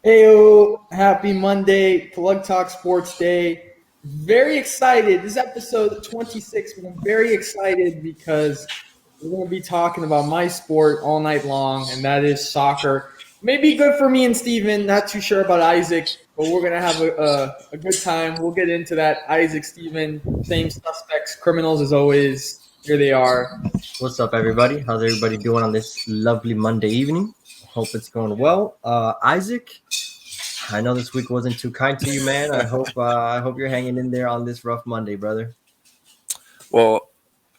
Heyo, happy Monday, Plug Talk Sports Day. Very excited. This is episode 26, but I'm very excited because we're going to be talking about my sport all night long, and that is soccer. Maybe good for me and Steven, not too sure about Isaac, but we're going to have a good time. We'll get into that. Isaac, Steven, same suspects, criminals as always. Here they are. What's up, everybody? How's everybody doing on this lovely Monday evening? Hope it's going well. Isaac, I know this week wasn't too kind to you, man. I hope you're hanging in there on this rough Monday, brother. Well,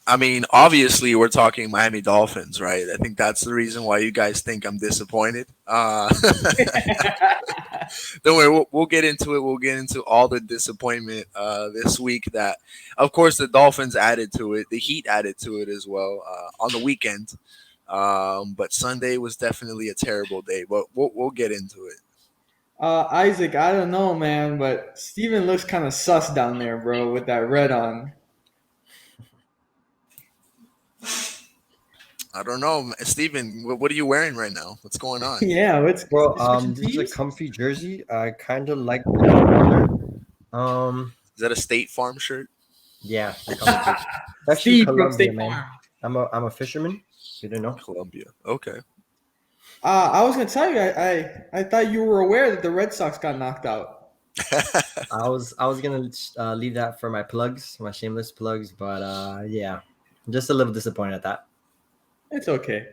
I mean, obviously, we're talking Miami Dolphins, right? I think that's the reason why you guys think I'm disappointed. Don't worry, we'll get into it. We'll get into all the disappointment this week. That, of course, the Dolphins added to it. The Heat added to it as well on the weekend. But Sunday was definitely a terrible day. But we'll get into it. Isaac, I don't know, man, but Steven looks kind of sus down there, bro, with that red on. I don't know, Steven, what are you wearing right now? What's going on? Yeah, let's Well, switching this is a teams. comfy jersey. I kind of like the color. Is that a State Farm shirt? Yeah, the comfy jersey. It's actually Steve from Colombia, State man. Farm. I'm a fisherman. You didn't know? Columbia. Okay. I was gonna tell you, I thought you were aware that the Red Sox got knocked out. I was gonna leave that for my plugs, my shameless plugs, but yeah, just a little disappointed at that. It's okay.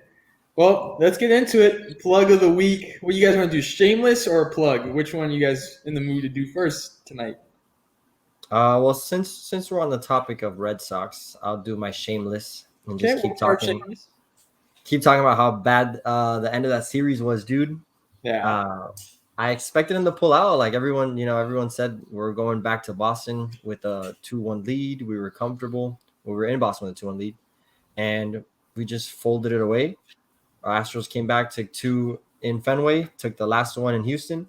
Well, let's get into it. Plug of the week. What you guys want to do? Shameless or a plug? Which one you guys in the mood to do first tonight? Well, since we're on the topic of Red Sox, I'll do my shameless and Okay, just we'll start shameless. keep talking about how bad the end of that series was, dude. Yeah. I expected them to pull out. Like everyone said we're going back to Boston with a 2-1 lead. We were comfortable. We were in Boston with a 2-1 lead, and we just folded it away. Our Astros came back, took two in Fenway, took the last one in Houston,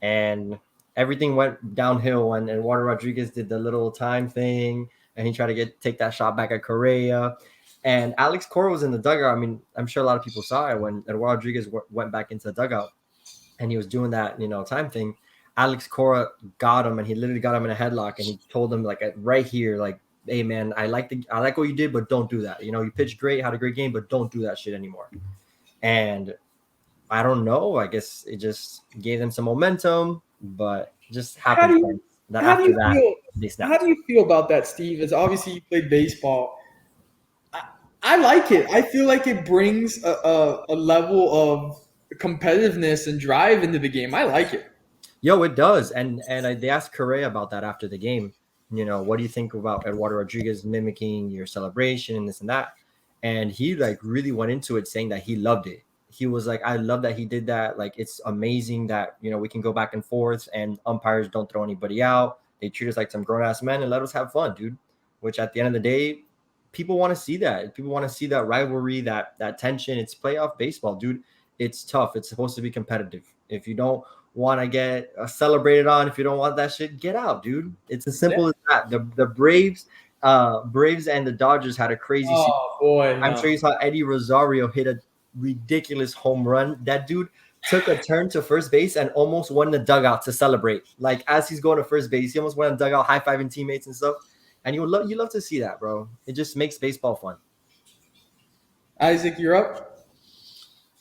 and everything went downhill when Eduardo Rodriguez did the little time thing, and he tried to take that shot back at Correa. And Alex Cora was in the dugout. I mean, I'm sure a lot of people saw it when Eduardo Rodriguez went back into the dugout, and he was doing that, time thing. Alex Cora got him, and he literally got him in a headlock, and he told him like right here, like, "Hey man, I like what you did, but don't do that. You pitched great, had a great game, but don't do that shit anymore." And I don't know. I guess it just gave them some momentum, but just How do happened you that how do after you that feel? they How snapped. do you feel about that, Steve? As obviously you played baseball. I, I like it. I feel like it brings a level of competitiveness and drive into the game. I like it. Yo, it does. And they asked Correa about that after the game. What do you think about Eduardo Rodriguez mimicking your celebration and this and that? And he like really went into it saying that he loved it. He was like, I love that he did that. Like, it's amazing that, we can go back and forth and umpires don't throw anybody out. They treat us like some grown ass men and let us have fun, dude. Which at the end of the day, people want to see that. People want to see that rivalry, that tension. It's playoff baseball, dude. It's tough. It's supposed to be competitive. If you don't want to get celebrated on, if you don't want that shit, get out, dude. It's as Yeah. simple as that. The Braves and the Dodgers had a crazy season. Oh boy, I'm no. sure you saw Eddie Rosario hit a ridiculous home run. That dude took a turn to first base and almost won the dugout to celebrate. Like, as he's going to first base, he almost went on the dugout, high-fiving teammates and stuff. And you love to see that, bro. It just makes baseball fun. Isaac, you're up.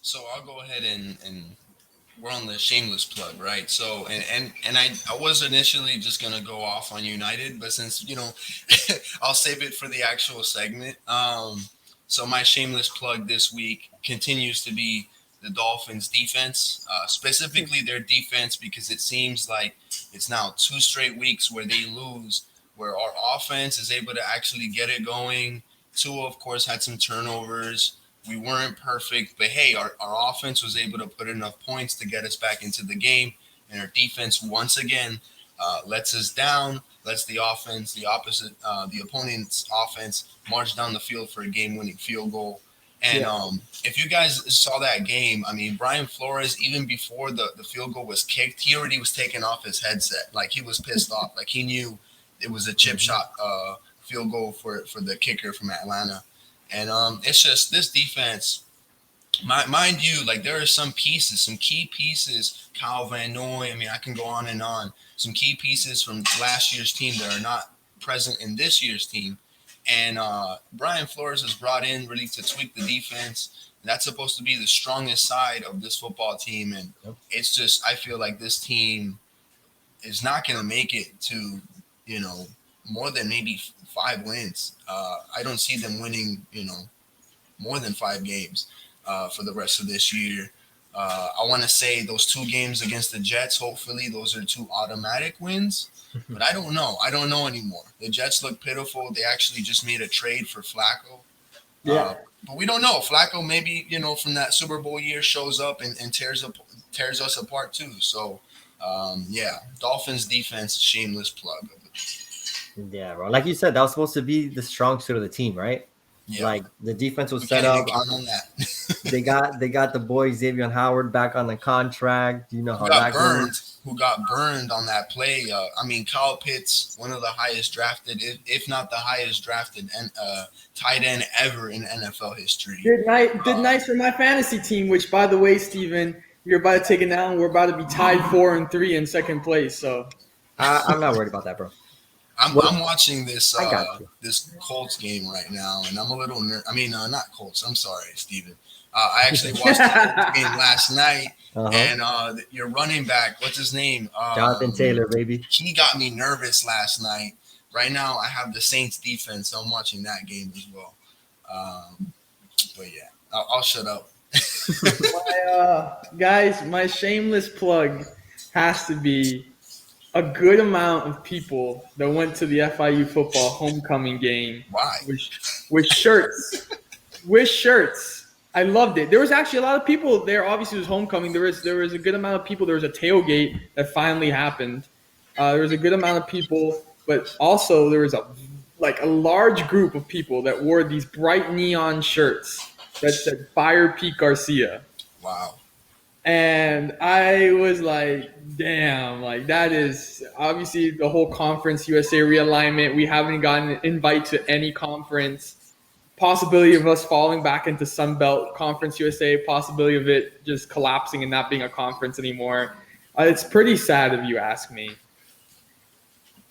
So I'll go ahead and we're on the shameless plug, right? So and I was initially just gonna go off on United, but since I'll save it for the actual segment. So my shameless plug this week continues to be the Dolphins defense, specifically their defense, because it seems like it's now 2 straight weeks where they lose, where our offense is able to actually get it going. Tua, of course, had some turnovers. We weren't perfect, but hey, our offense was able to put enough points to get us back into the game. And our defense, once again, lets us down, lets the offense, the opponent's offense, march down the field for a game-winning field goal. And Yeah. if you guys saw that game, I mean, Brian Flores, even before the field goal was kicked, he already was taking off his headset. Like, he was pissed off. Like, he knew it was a chip shot field goal for the kicker from Atlanta. And it's just this defense. mind you, like there are some pieces, some key pieces. Kyle Van Noy. I mean, I can go on and on. Some key pieces from last year's team that are not present in this year's team. And Brian Flores was brought in really to tweak the defense. That's supposed to be the strongest side of this football team, and it's just I feel like this team is not going to make it to, you know, more than maybe 5 wins. I don't see them winning, you know, more than 5 games for the rest of this year. I want to say those 2 games against the Jets, hopefully those are 2 automatic wins. But I don't know. I don't know anymore. The Jets look pitiful. They actually just made a trade for Flacco. Yeah. But we don't know. Flacco maybe, you know, from that Super Bowl year shows up and tears us apart too. So, yeah, Dolphins defense, shameless plug. Yeah, bro. Like you said, that was supposed to be the strong suit of the team, right? Yeah. Like the defense was We set can't even up. count on that. They got the boy Xavier Howard back on the contract. You know how that goes. Who got burned on that play. I mean, Kyle Pitts, one of the highest drafted, if not the highest drafted tight end ever in NFL history. Did nice for my fantasy team, which, by the way, Steven, you're about to take it down. We're about to be tied 4-3 in second place. So I'm not worried about that, bro. I'm watching this this Colts game right now, and I'm a little not Colts. I'm sorry, Steven. I actually watched the Colts game last night, and your running back, what's his name? Jonathan Taylor, baby. He got me nervous last night. Right now, I have the Saints defense, so I'm watching that game as well. But yeah, I'll shut up. Guys, my shameless plug has to be a good amount of people that went to the FIU football homecoming game. Why? With shirts. With shirts. I loved it. There was actually a lot of people there. Obviously, it was homecoming. There was a good amount of people. There was a tailgate that finally happened. There was a good amount of people, but also there was a large group of people that wore these bright neon shirts that said "Fire Pete Garcia." Wow. And I was like, damn, like that is obviously the whole Conference USA realignment. We haven't gotten an invite to any conference. Possibility of us falling back into Sunbelt Conference USA, possibility of it just collapsing and not being a conference anymore. It's pretty sad if you ask me.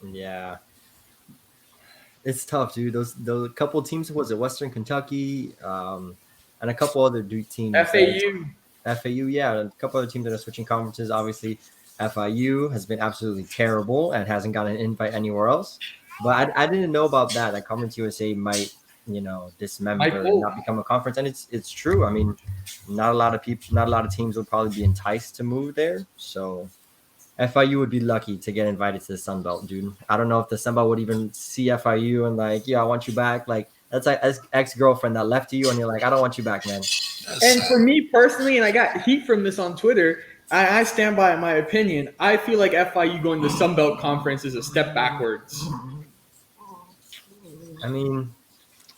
Yeah. It's tough, dude. Those couple teams, was it Western Kentucky, and a couple other Duke teams. FAU, yeah, a couple other teams that are switching conferences. Obviously, FIU has been absolutely terrible and hasn't gotten an invite anywhere else. But I didn't know about that. That Conference USA might, dismember and not become a conference. And it's true. I mean, not a lot of teams would probably be enticed to move there. So FIU would be lucky to get invited to the Sun Belt, dude. I don't know if the Sun Belt would even see FIU and like, yeah, I want you back. Like, that's like ex-girlfriend that left you and you're like, I don't want you back, man. And for me personally, and I got heat from this on Twitter, I stand by my opinion. I feel like FIU going to the Sun Belt Conference is a step backwards. I mean,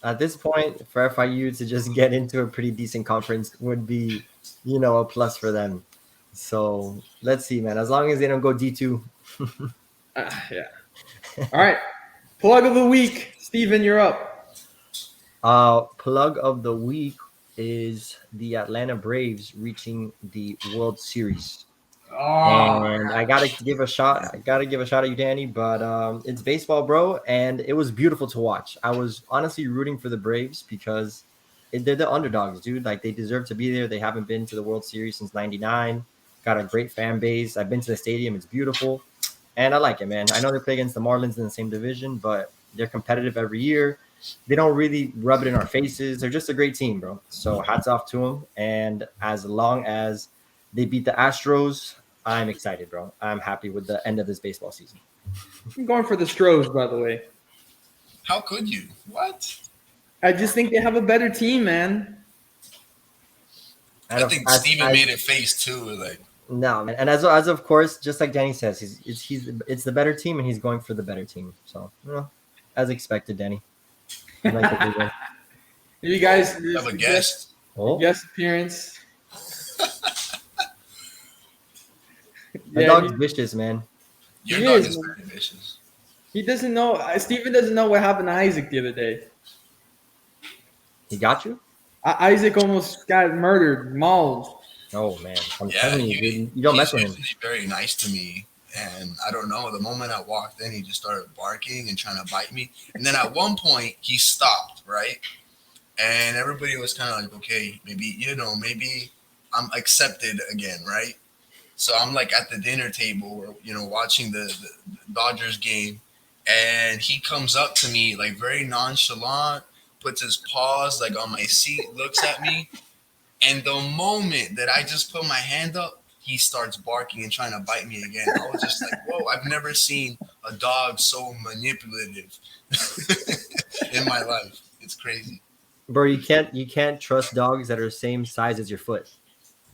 at this point, for FIU to just get into a pretty decent conference would be, a plus for them. So let's see, man. As long as they don't go D2. Yeah. All right. Plug of the week. Steven, you're up. Plug of the week is the Atlanta Braves reaching the World Series. And I gotta give a shot at you, Danny, but it's baseball, bro, and it was beautiful to watch. I was honestly rooting for the Braves because they're the underdogs, dude. Like, they deserve to be there. They haven't been to the World Series since '99. Got a great fan base. I've been to the stadium. It's beautiful, and I like it, man. I know they play against the Marlins in the same division, but they're competitive every year. They don't really rub it in our faces. They're just a great team, bro. So hats off to them. And as long as they beat the Astros, I'm excited, bro. I'm happy with the end of this baseball season. I'm going for the Stros, by the way. How could you? What? I just think they have a better team, man. I think Steven made a face too. Like, no, man. And as of course, just like Danny says, it's the better team, and he's going for the better team. So, as expected, Danny. You guys have a guest. Guest appearance. My dog's vicious, man. Your dog is very vicious. He doesn't know. Steven doesn't know what happened to Isaac the other day. He got you? Isaac almost got murdered, mauled. Oh man, I'm Yeah, telling you, dude, you don't mess he's with him. usually very nice to me. And I don't know, the moment I walked in, he just started barking and trying to bite me. And then at one point, he stopped, right? And everybody was kind of like, okay, maybe I'm accepted again, right? So I'm like at the dinner table, watching the Dodgers game, and he comes up to me like very nonchalant, puts his paws like on my seat, looks at me, and the moment that I just put my hand up, he starts barking and trying to bite me again. I was just like, whoa, I've never seen a dog so manipulative in my life. It's crazy. Bro, you can't trust dogs that are the same size as your foot.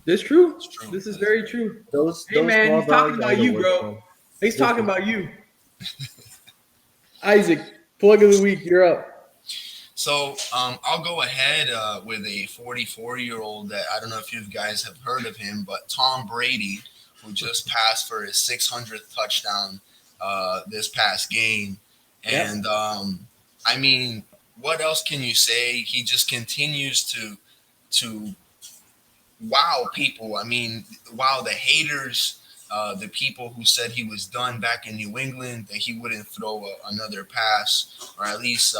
This true. It's true. This is very true. Those Hey man, small he's talking dogs are about the you, worst, bro. man. He's talking Listen, about you. Isaac, plug of the week. You're up. So I'll go ahead with a 44-year-old that I don't know if you guys have heard of him, but Tom Brady, who just passed for his 600th touchdown this past game. Yep. And I mean, what else can you say? He just continues to wow people. I mean, wow the haters, the people who said he was done back in New England, that he wouldn't throw another pass, or at least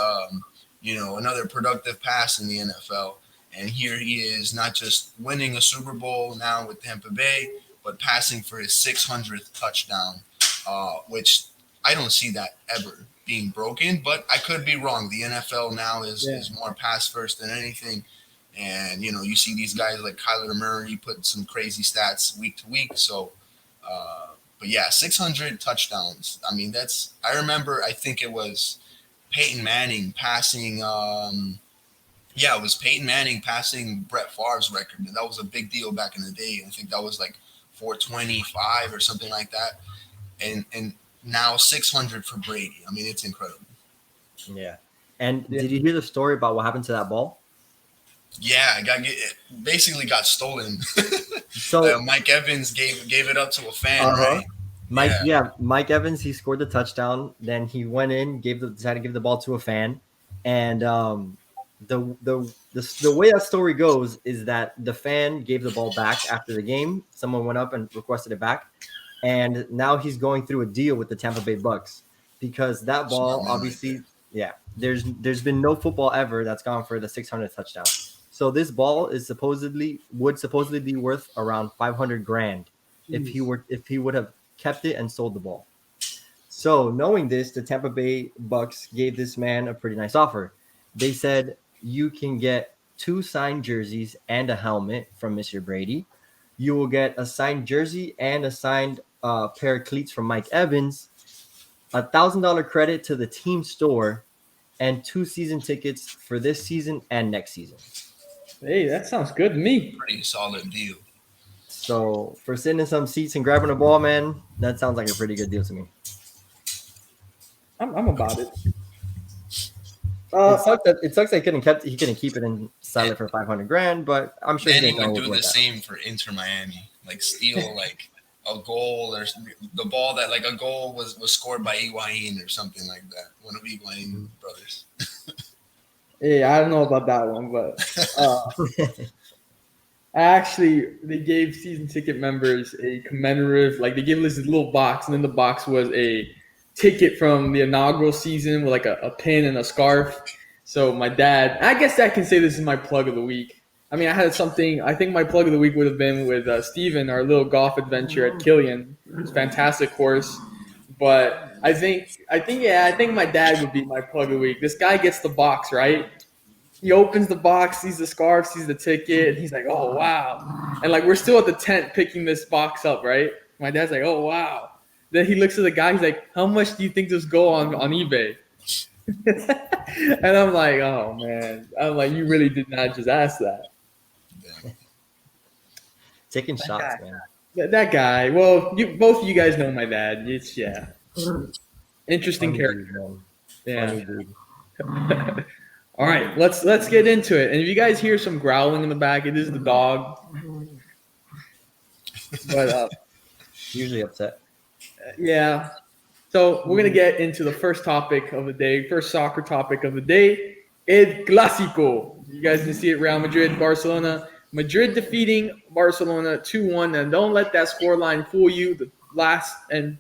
another productive pass in the NFL. And here he is, not just winning a Super Bowl now with Tampa Bay, but passing for his 600th touchdown, which I don't see that ever being broken. But I could be wrong. The NFL now is more pass first than anything. And, you see these guys like Kyler Murray put some crazy stats week to week. So, but yeah, 600 touchdowns. I mean, I remember, I think it was Peyton Manning passing, it was Peyton Manning passing Brett Favre's record. And that was a big deal back in the day. I think that was like 425 or something like that. And now 600 for Brady. I mean, it's incredible. yeah. And did you hear the story about what happened to that ball? Yeah, it basically got stolen. So Mike Evans gave it up to a fan, right? Mike Evans, he scored the touchdown. Then he went in, decided to give the ball to a fan, and the way that story goes is that the fan gave the ball back after the game. Someone went up and requested it back, and now he's going through a deal with the Tampa Bay Bucks because that ball, obviously, there's been no football ever that's gone for the 600th touchdown. So this ball would supposedly be worth around 500 grand if he would have kept it and sold the ball. So knowing this, the Tampa Bay Bucks gave this man a pretty nice offer. They said you can get 2 signed jerseys and a helmet from Mr. Brady. You will get a signed jersey and a signed pair of cleats from Mike Evans, $1,000 credit to the team store, and 2 season tickets for this season and next season. Hey, that sounds good to me. Pretty solid deal. So for sitting in some seats and grabbing a ball, man, that sounds like a pretty good deal to me. I'm about it. It sucks that he couldn't keep it and sell it for 500 grand, but I'm sure then he didn't would know do the same for Inter Miami, like steal like a goal or the ball that like a goal was scored by Higuain or something like that. One of Higuain brothers. Yeah, I don't know about that one, but actually, they gave season ticket members a commemorative, like they gave us this little box, and in the box was a ticket from the inaugural season with like a pin and a scarf. So my dad, I guess I can say this is my plug of the week. I mean, I think my plug of the week would have been with Steven, our little golf adventure at Killian. It was a fantastic course. But I think my dad would be my plug of the week. This guy gets the box, right? He opens the box, sees the scarf, sees the ticket, and he's like, "Oh wow!" And like we're still at the tent picking this box up, right? My dad's like, "Oh wow!" Then he looks at the guy. He's like, "How much do you think this go on eBay?" And I'm like, "Oh man!" I'm like, "You really did not just ask that." Taking shots, man. That guy. Well, both of you guys know my dad. It's interesting Funny character. dude, Yeah. Funny dude. All right, let's get into it. And if you guys hear some growling in the back, it is the dog. But Usually upset. yeah. So we're gonna get into the first topic of the day, first soccer topic of the day, El Clásico. You guys can see it. Real Madrid, Barcelona. Madrid defeating Barcelona 2-1. And don't let that scoreline fool you. The last and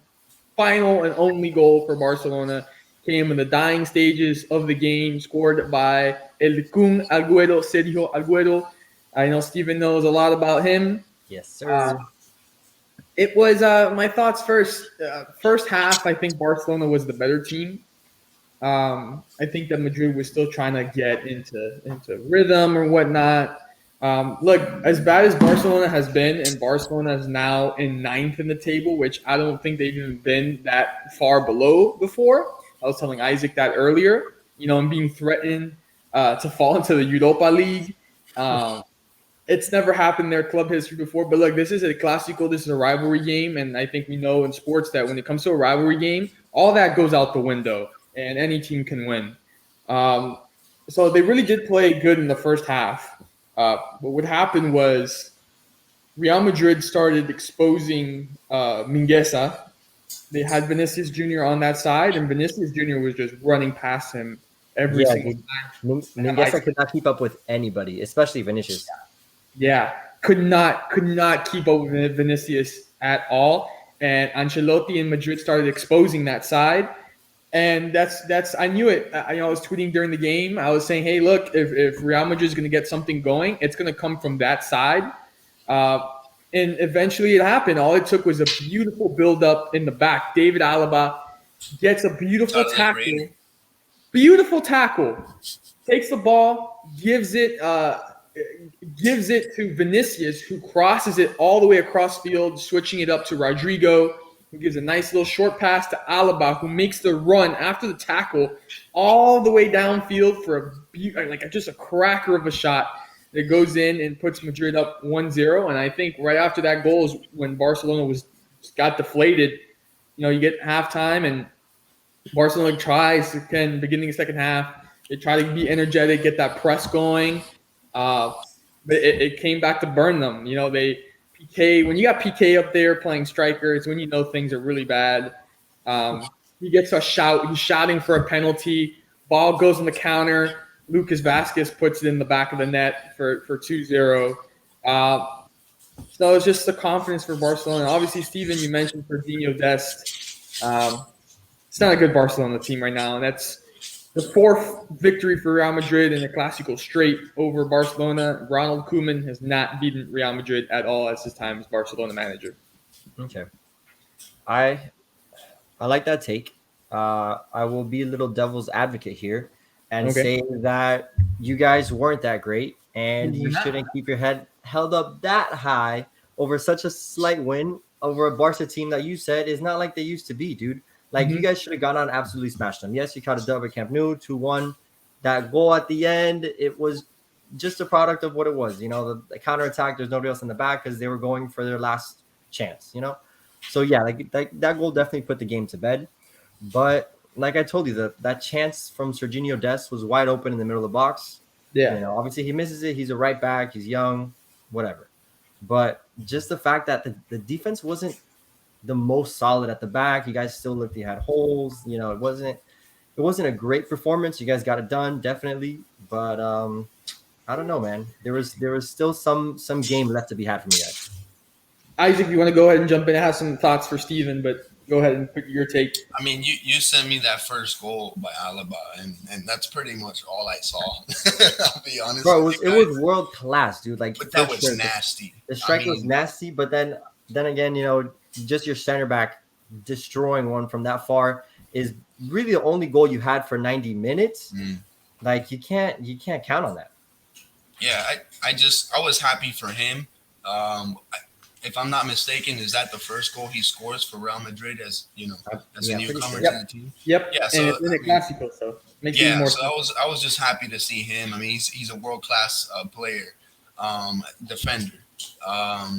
final and only goal for Barcelona came in the dying stages of the game, scored by El Kun Agüero, Sergio Agüero. I know Steven knows a lot about him. Yes, sir. It was my thoughts first. First half, I think Barcelona was the better team. I think that Madrid was still trying to get into rhythm or whatnot. Look, as bad as Barcelona has been, and Barcelona is now in ninth in the table, which I don't think they've even been that far below before. I was telling Isaac that earlier. And being threatened to fall into the Europa League. It's never happened in their club history before. But look, this is a Clásico. This is a rivalry game, and I think we know in sports that when it comes to a rivalry game, all that goes out the window, and any team can win. So they really did play good in the first half. But what happened was Real Madrid started exposing Mingueza. They had Vinicius Jr. on that side, and Vinicius Jr. was just running past him every single time. Mingueza could not keep up with anybody, especially Vinicius. Yeah, could not keep up with Vinicius at all. And Ancelotti in Madrid started exposing that side. And that's I knew it. I was tweeting during the game. I was saying, hey, look, if Real Madrid is going to get something going, it's going to come from that side. And eventually it happened. All it took was a beautiful build-up in the back. David Alaba gets a beautiful tackle. Beautiful tackle. Takes the ball, gives it to Vinicius, who crosses it all the way across field, switching it up to Rodrigo, who gives a nice little short pass to Alaba, who makes the run after the tackle all the way downfield for just a cracker of a shot that goes in and puts Madrid up 1-0. And I think right after that goal is when Barcelona got deflated. You get halftime and Barcelona tries again, beginning of second half. They try to be energetic, get that press going. But it came back to burn them. They PK. When you got PK up there playing striker, it's when things are really bad. He gets a shout. He's shouting for a penalty. Ball goes on the counter. Lucas Vasquez puts it in the back of the net for 2-0. So it's just the confidence for Barcelona. Obviously, Steven, you mentioned Serginho Dest. It's not a good Barcelona team right now, and that's the fourth victory for Real Madrid in a Clásico straight over Barcelona. Ronald Koeman has not beaten Real Madrid at all as his time as Barcelona manager. Okay. I like that take. I will be a little devil's advocate here and say that you guys weren't that great, and you shouldn't keep your head held up that high over such a slight win over a Barca team that you said is not like they used to be, dude. Like, you guys should have gone on and absolutely smashed them. Yes, you caught a dub at Camp Nou, 2-1. That goal at the end, it was just a product of what it was. The counterattack, there's nobody else in the back because they were going for their last chance, So, yeah, that goal definitely put the game to bed. But like I told you, that chance from Serginho Dest was wide open in the middle of the box. Yeah. Obviously he misses it. He's a right back. He's young, whatever. But just the fact that the defense wasn't the most solid at the back. You guys still looked, you had holes. It wasn't a great performance. You guys got it done, definitely. But I don't know, man. There was still some game left to be had from you guys. Isaac, you want to go ahead and jump in? I have some thoughts for Steven, but go ahead and put your take. I mean, you sent me that first goal by Alaba, and that's pretty much all I saw. I'll be honest. Bro, it was world class, dude. But that was nasty. The strike was nasty, but then again, just your center back destroying one from that far is really the only goal you had for 90 minutes. Like, you can't count on that. Yeah, I was happy for him. If I'm not mistaken, is that the first goal he scores for Real Madrid as a newcomer to the team? Yep. Yeah. So and it's in a Clásico, so makes it more. So I was just happy to see him. I mean, he's a world class player, defender.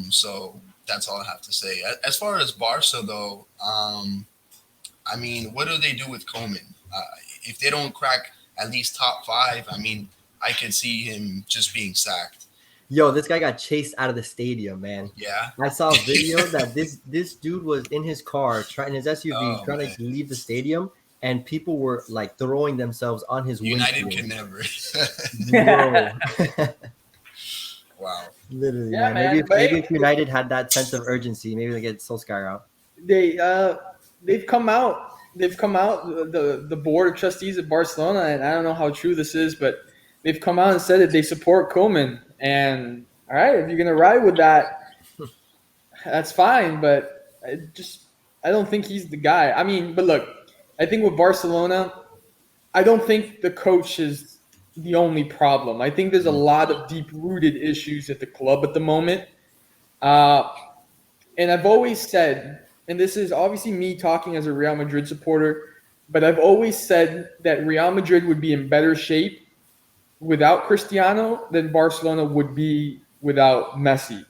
So that's all I have to say. As far as Barca, though, I mean, what do they do with Koeman? If they don't crack at least top 5, I mean, I could see him just being sacked. Yo, this guy got chased out of the stadium, man. Yeah. I saw a video that this dude was in his car, his SUV, trying to leave the stadium, and people were like throwing themselves on his United windshield. can never. Bro. Wow. Literally, Yeah, man. man. But Maybe if United had that sense of urgency, maybe they get Solskjaer out. they've come out. They've come out. The board of trustees at Barcelona, and I don't know how true this is, but they've come out and said that they support Koeman. And all right, if you're gonna ride with that, that's fine. But I don't think he's the guy. I mean, but look, I think with Barcelona, I don't think the coach is the only problem. I think there's a lot of deep rooted issues at the club at the moment. Uh, and I've always said, and this is obviously me talking as a Real Madrid supporter, but I've always said that Real Madrid would be in better shape without Cristiano than Barcelona would be without Messi.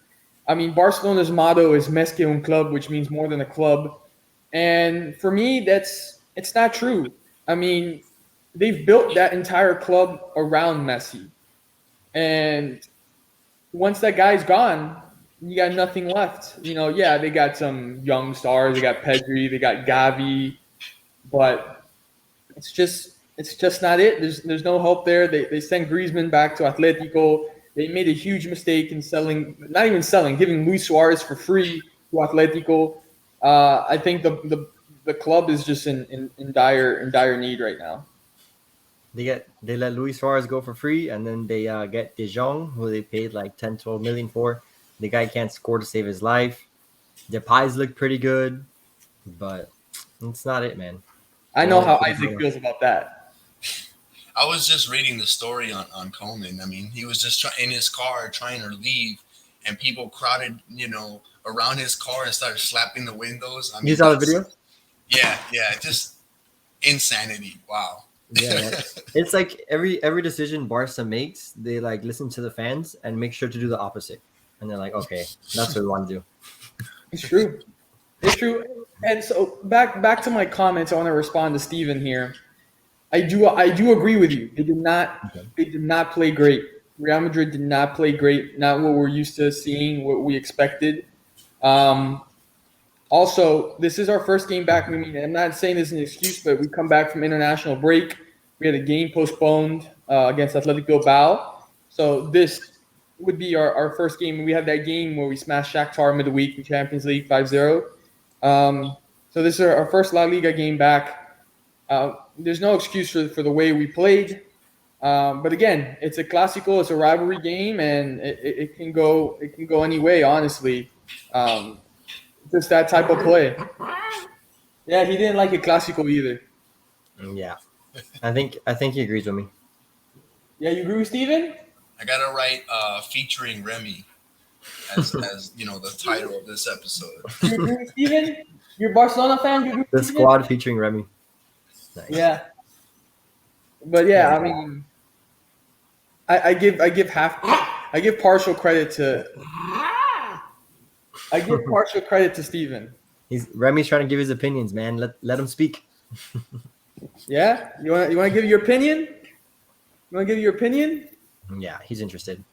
I mean, Barcelona's motto is "Més que un club," which means more than a club, and for me, it's not true. I mean, they've built that entire club around Messi, and once that guy's gone, you got nothing left. Yeah, they got some young stars. They got Pedri. They got Gavi, but it's just not it. There's no hope there. They sent Griezmann back to Atletico. They made a huge mistake in not even selling, giving Luis Suarez for free to Atletico. I think the club is just in dire need right now. They let Luis Suarez go for free, and then they get De Jong, who they paid like 10, 12 million for. The guy can't score to save his life. Their pies look pretty good, but it's not it, man. I know how Isaac feels about that. I was just reading the story on Coleman. I mean, he was just in his car trying to leave, and people crowded, around his car and started slapping the windows. I mean, you saw the video? Yeah, just insanity. Wow. Yeah, it's like every decision Barca makes, they like listen to the fans and make sure to do the opposite, and they're like, okay, that's what we want to do. It's true. It's true. And so back to my comments, I want to respond to Steven here. I do agree with you. They did not play great. Real Madrid did not play great. Not what we're used to seeing, what we expected. Also, this is our first game back. I mean, I'm not saying this is an excuse, but we come back from international break. We had a game postponed against Athletic Bilbao. So this would be our first game. We had that game where we smashed Shakhtar midweek in Champions League 5-0. So this is our first La Liga game back. There's no excuse for the way we played. But again, it's a Clásico, it's a rivalry game, and it can go any way, honestly. Just that type of play. Yeah, he didn't like a Clásico either. Yeah, I think he agrees with me. Yeah, you agree with Steven? I gotta write featuring Remy as the title of this episode. You agree with Steven? You're a Barcelona fan? You agree with The Steven? squad featuring Remy. Nice. Yeah. But yeah, I mean, I give partial credit to Steven. Remy's trying to give his opinions, man. Let him speak. Yeah? You want to give your opinion? You want to give your opinion? Yeah, he's interested.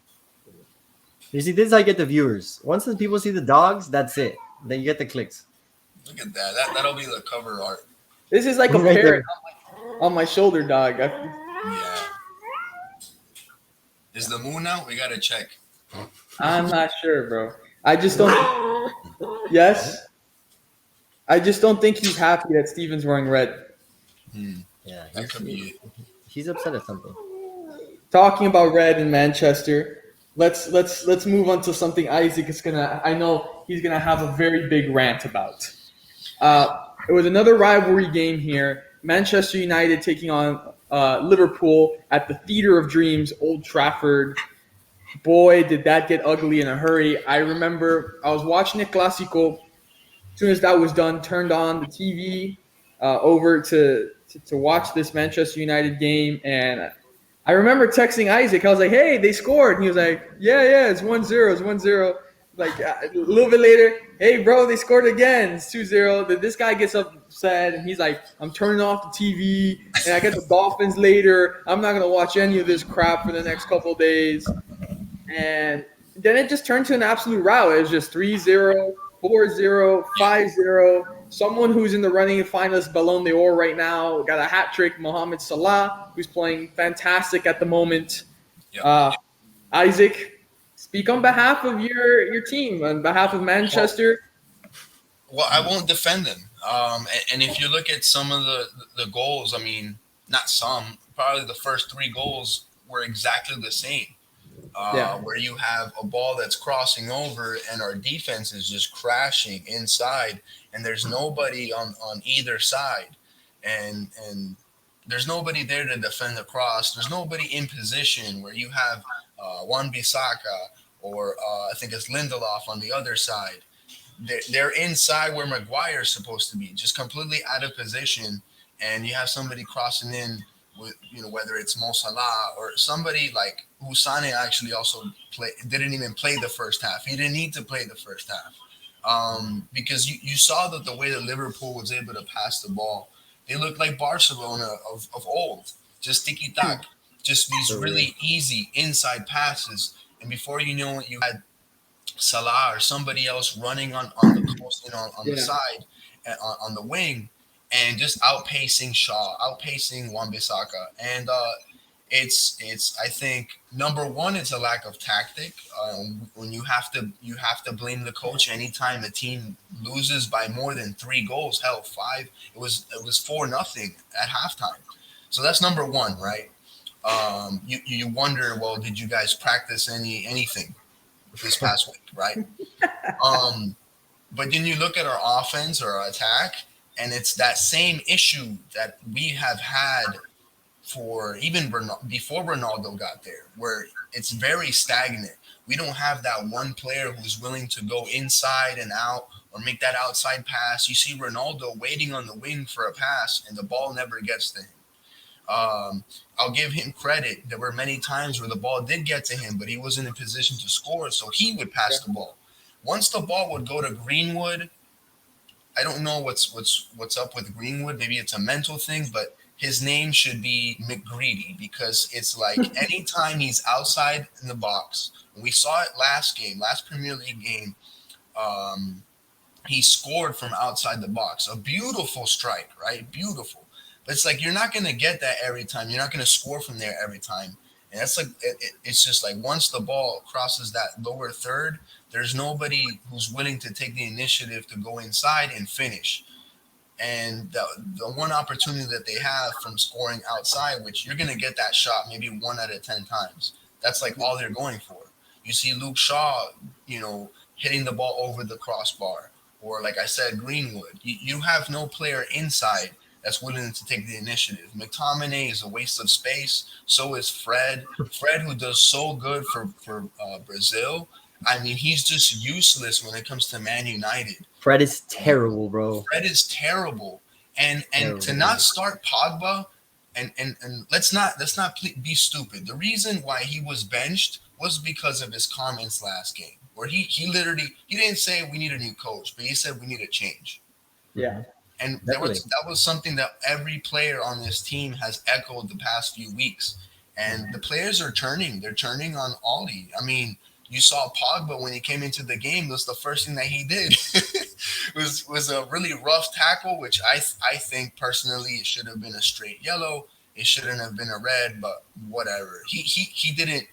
You see, this is how you get the viewers. Once the people see the dogs, that's it. Then you get the clicks. Look at that. That'll be the cover art. This is like a Right parrot on my shoulder, dog. Yeah. Is the moon out? We gotta check. I'm not sure, bro. I just don't. Yes. I just don't think he's happy that Steven's wearing red. Yeah, That could be it. he's upset at something. Talking about red in Manchester, let's move on to something Isaac is gonna. I know he's gonna have a very big rant about. It was another rivalry game here. Manchester United taking on Liverpool at the Theatre of Dreams, Old Trafford. Boy, did that get ugly in a hurry. I remember I was watching it Clásico. As soon as that was done, turned on the TV over to watch this Manchester United game. And I remember texting Isaac. I was like, hey, they scored. And he was like, yeah, it's 1-0. It's 1-0. Like a little bit later, hey, bro, they scored again. It's 2-0. This guy gets upset, and he's like, I'm turning off the TV, and I get the Dolphins later. I'm not going to watch any of this crap for the next couple of days. And then it just turned to an absolute row. It was just 3-0, 4-0, 5-0. someone who's in the running to finalist Ballon d'Or right now. Got a hat trick, Mohamed Salah, who's playing fantastic at the moment. Yeah. Isaac, speak on behalf of your team, on behalf of Manchester. Well, I won't defend them. And if you look at some of the goals, I mean, not some, probably the first three goals were exactly the same. Where you have a ball that's crossing over and our defense is just crashing inside, and there's nobody on either side, and there's nobody there to defend the cross. There's nobody in position where you have Wan-Bissaka or I think it's Lindelof on the other side. They're inside where Maguire's supposed to be, just completely out of position, and you have somebody crossing in with, whether it's Mo Salah or somebody like Usane actually also didn't even play the first half. He didn't need to play the first half because you saw that the way that Liverpool was able to pass the ball, they looked like Barcelona of old, just tiki-tac, just these really easy inside passes, and before you know it, you had Salah or somebody else running on the coast, on the side, on the wing, and just outpacing Shaw, outpacing Wan-Bissaka, and it's I think number one, it's a lack of tactic. When you have to blame the coach anytime the team loses by more than 3 goals, hell 5. It was 4-0 at halftime, so that's number one, right? You wonder, well, did you guys practice anything this past week, right? But then you look at our offense or our attack, and it's that same issue that we have had for even before Ronaldo got there, where it's very stagnant. We don't have that one player who's willing to go inside and out or make that outside pass. You see Ronaldo waiting on the wing for a pass, and the ball never gets to him. I'll give him credit. There were many times where the ball did get to him, but he wasn't in position to score, so he would pass the ball. Once the ball would go to Greenwood, I don't know what's up with Greenwood. Maybe it's a mental thing, but his name should be McGreedy, because it's like anytime he's outside in the box, we saw it last Premier League game, he scored from outside the box. A beautiful strike, right? Beautiful. But it's like you're not going to get that every time. You're not going to score from there every time. And that's like it's just like once the ball crosses that lower third, there's nobody who's willing to take the initiative to go inside and finish. And the one opportunity that they have from scoring outside, which you're going to get that shot maybe 1 out of 10 times. That's like all they're going for. You see Luke Shaw, hitting the ball over the crossbar. Or like I said, Greenwood. You have no player inside that's willing to take the initiative. McTominay is a waste of space. So is Fred. Fred, who does so good for Brazil. I mean, he's just useless when it comes to Man United. Fred is terrible, bro. Fred is terrible. And to not start Pogba, and let's not be stupid. The reason why he was benched was because of his comments last game, where he didn't say we need a new coach, but he said we need a change. Yeah. And that was something that every player on this team has echoed the past few weeks. And the players are turning. They're turning on Ollie. I mean, you saw Pogba when he came into the game. That's the first thing that he did. was a really rough tackle, which I think personally it should have been a straight yellow. It shouldn't have been a red, but whatever. He didn't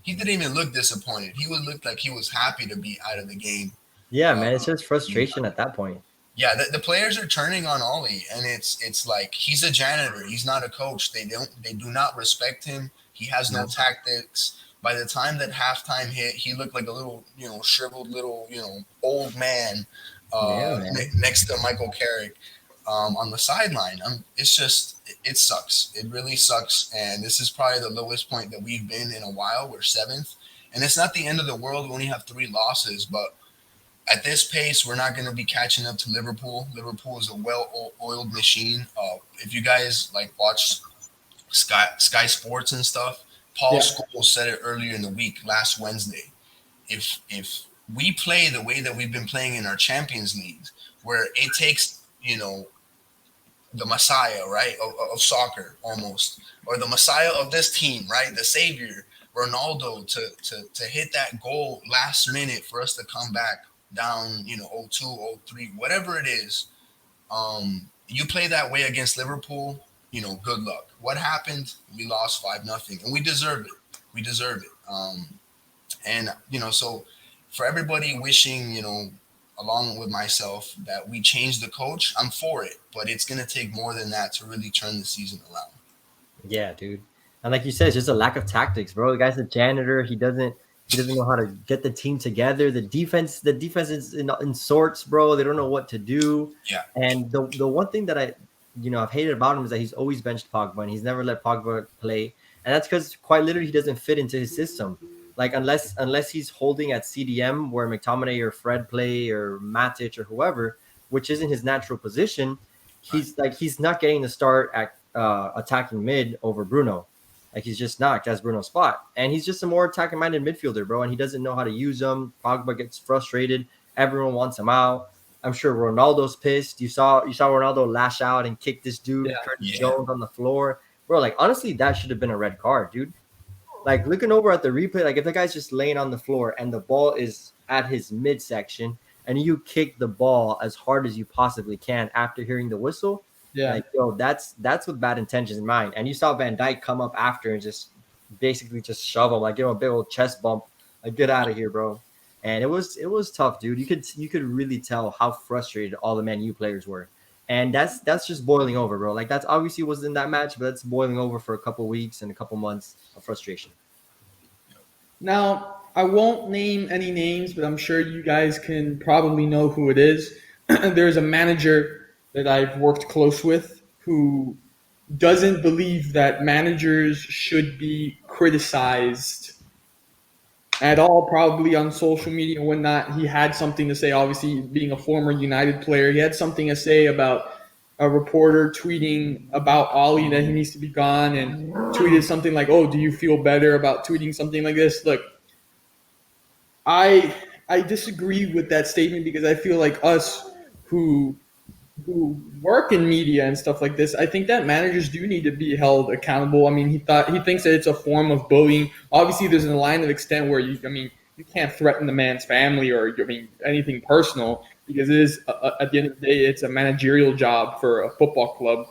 even look disappointed. He would look like he was happy to be out of the game. Yeah, man, it's just frustration at that point. Yeah, the players are turning on Ollie, and it's like he's a janitor. He's not a coach. They do not respect him. He has no tactics. By the time that halftime hit, he looked like a little, shriveled little, old man, next to Michael Carrick on the sideline. It's just, it sucks. It really sucks. And this is probably the lowest point that we've been in a while. We're 7th. And it's not the end of the world. We only have 3 losses. But at this pace, we're not going to be catching up to Liverpool. Liverpool is a well-oiled machine. If you guys watch Sky Sports and stuff, Paul Scholes said it earlier in the week, last Wednesday. If we play the way that we've been playing in our Champions League, where it takes, the Messiah, right, of soccer almost, or the Messiah of this team, right, the savior, Ronaldo, to hit that goal last minute for us to come back down, 0-2, 0-3, whatever it is, You play that way against Liverpool, good luck. What happened? We lost 5-0, and we deserve it. We deserve it. And so for everybody wishing, along with myself, that we change the coach, I'm for it. But it's gonna take more than that to really turn the season around. Yeah, dude. And like you said, it's just a lack of tactics, bro. The guy's a janitor. He doesn't know how to get the team together. The defense is in sorts, bro. They don't know what to do. Yeah. And the one thing that I've hated about him is that he's always benched Pogba and he's never let Pogba play. And that's because quite literally he doesn't fit into his system. Like unless he's holding at CDM where McTominay or Fred play or Matic or whoever, which isn't his natural position, he's not getting the start at attacking mid over Bruno. Like he's just not. That's Bruno's spot, and he's just a more attacking minded midfielder, bro. And he doesn't know how to use them. Pogba gets frustrated. Everyone wants him out. I'm sure Ronaldo's pissed. You saw Ronaldo lash out and kick this dude Curtis Yeah. Jones on the floor, bro. Like honestly, that should have been a red card, dude. Like looking over at the replay, like if the guy's just laying on the floor and the ball is at his midsection and you kick the ball as hard as you possibly can after hearing the whistle, Yeah. like yo, that's with bad intentions in mind. And you saw Van Dyke come up after and just basically just shove him, like give him a big old chest bump, like get out of here, bro. And it was tough, dude. You could really tell how frustrated all the Man U players were. And that's just boiling over, bro. Like that's obviously was in that match, but that's boiling over for a couple weeks and a couple months of frustration. Now, I won't name any names, but I'm sure you guys can probably know who it is. There's a manager that I've worked close with who doesn't believe that managers should be criticized at all, probably on social media and whatnot. He had something to say, obviously, being a former United player. He had something to say about a reporter tweeting about Ollie that he needs to be gone and tweeted something like, "Oh, do you feel better about tweeting something like this?" Look, I disagree with that statement because I feel like us who who work in media and stuff like this, I think that managers do need to be held accountable. I mean, he thinks that it's a form of bullying. Obviously, there's a line of extent where you can't threaten the man's family or anything personal because it is at the end of the day it's a managerial job for a football club.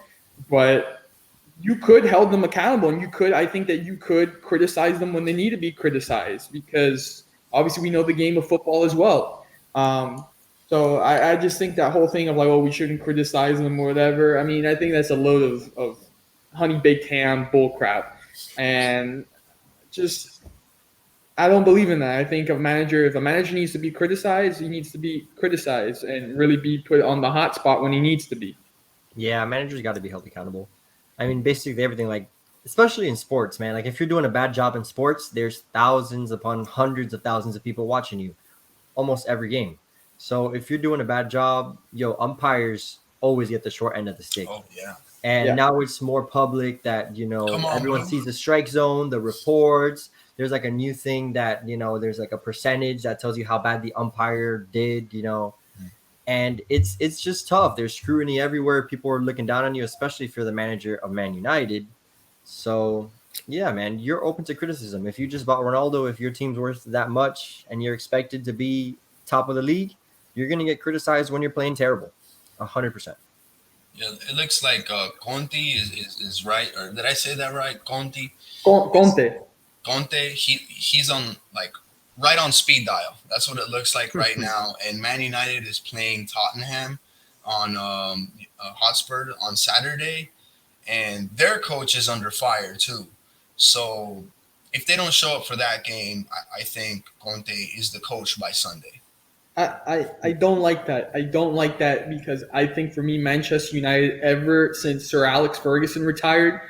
But you could hold them accountable, and I think that you could criticize them when they need to be criticized because obviously we know the game of football as well. So I just think that whole thing of like, oh, we shouldn't criticize them or whatever. I mean, I think that's a load of honey baked ham bull crap, and just I don't believe in that. I think if a manager needs to be criticized, he needs to be criticized and really be put on the hot spot when he needs to be. Yeah, managers got to be held accountable. I mean, basically everything, like, especially in sports, man. Like, if you're doing a bad job in sports, there's thousands upon hundreds of thousands of people watching you almost every game. So if you're doing a bad job, umpires always get the short end of the stick. Oh yeah. And Yeah. now it's more public that, Come on, everyone bro. sees the strike zone, the reports. There's like a new thing that, there's like a percentage that tells you how bad the umpire did, and it's just tough. There's scrutiny everywhere. People are looking down on you, especially if you're the manager of Man United. So yeah, man, you're open to criticism. If you just bought Ronaldo, if your team's worth that much and you're expected to be top of the league, you're gonna get criticized when you're playing terrible. 100%. Yeah, it looks like Conte is right, or did I say that right? Conte. Conte. Conte, he's on like right on speed dial. That's what it looks like right now. And Man United is playing Tottenham on Hotspur on Saturday, and their coach is under fire too. So if they don't show up for that game, I think Conte is the coach by Sunday. I don't like that. I don't like that because I think for me, Manchester United, ever since Sir Alex Ferguson retired,